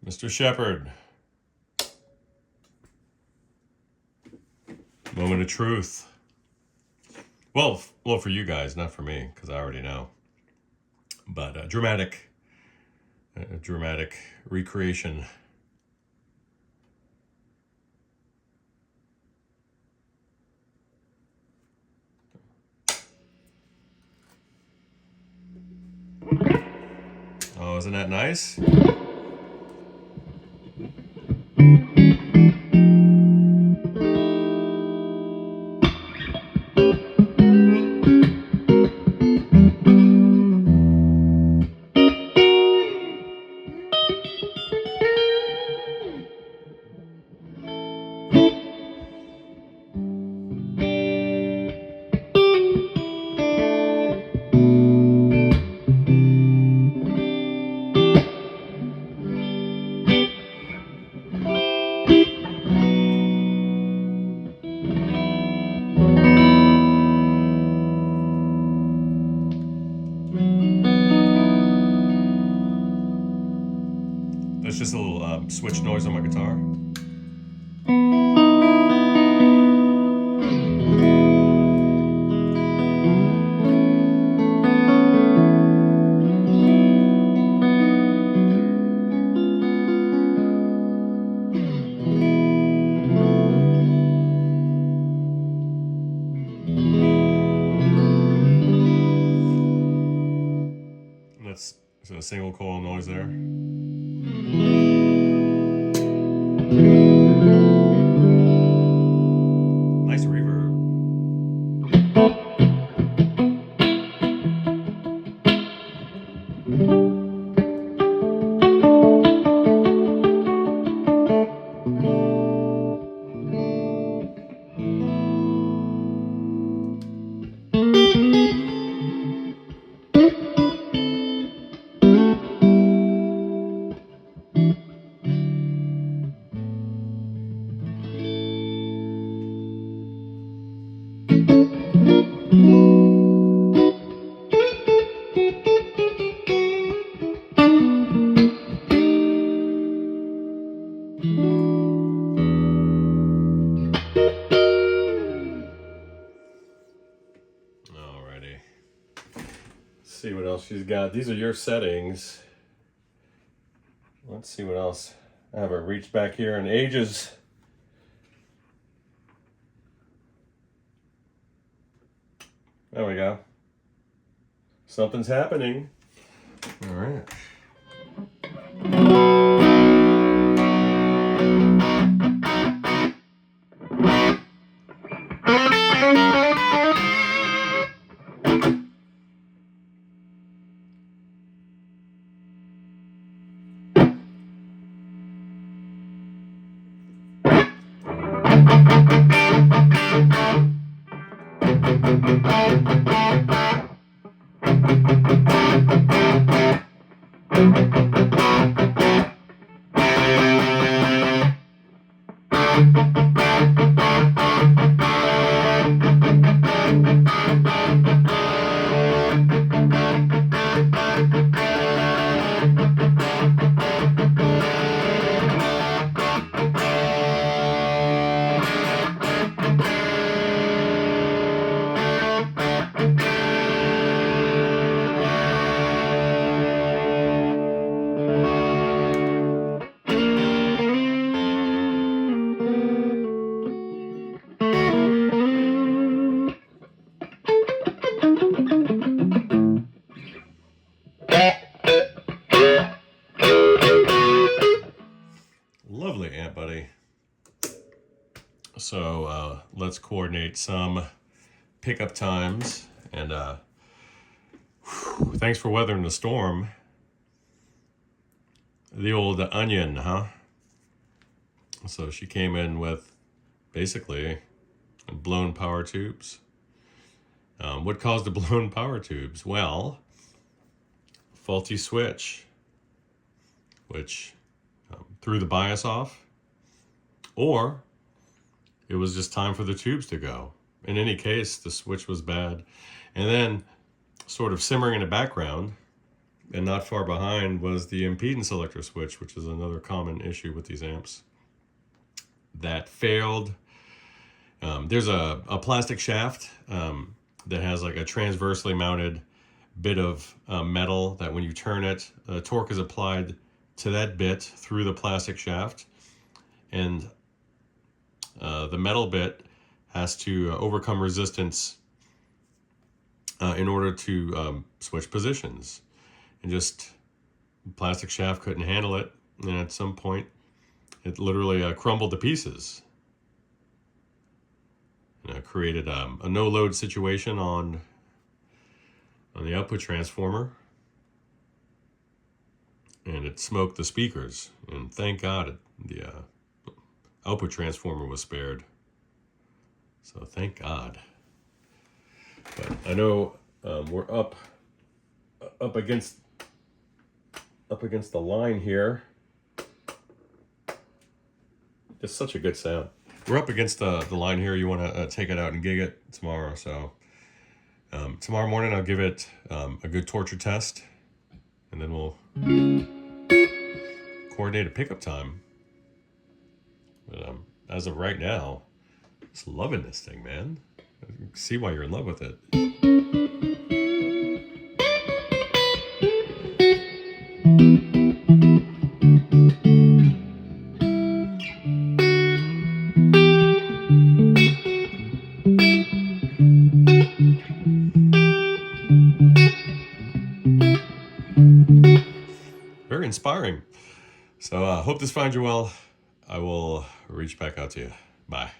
Mr. Shepard. Moment of truth. Well, for you guys, not for me, because I already know. But a dramatic recreation. Oh, isn't that nice? That's just a little switch noise on my guitar. That's a single coil noise there. Nice reverb. See what else she's got. These are your settings. Let's see what else. I haven't reached back here in ages. There we go. Something's happening. All right. Lovely amp, buddy. So let's coordinate some pickup times, and thanks for weathering the storm. The old onion, huh? So she came in with basically blown power tubes. What caused the blown power tubes? Well, faulty switch, which threw the bias off, or it was just time for the tubes to go. In any case, the switch was bad. And then, sort of simmering in the background, and not far behind was the impedance selector switch, which is another common issue with these amps that failed. There's a plastic shaft that has like a transversely mounted bit of metal that when you turn it, torque is applied to that bit through the plastic shaft, and the metal bit has to overcome resistance in order to switch positions. And just plastic shaft couldn't handle it, and at some point it literally crumbled to pieces. Created a no-load situation on the output transformer, and it smoked the speakers. And thank God the output transformer was spared. So thank God. But I know we're up against the line here. It's such a good sound. We're up against the line here. You want to take it out and gig it tomorrow. So tomorrow morning I'll give it a good torture test, and then we'll coordinate a pickup time. But as of right now, just loving this thing, man. I see why you're in love with it. Very inspiring. So hope this finds you well. I will reach back out to you. Bye.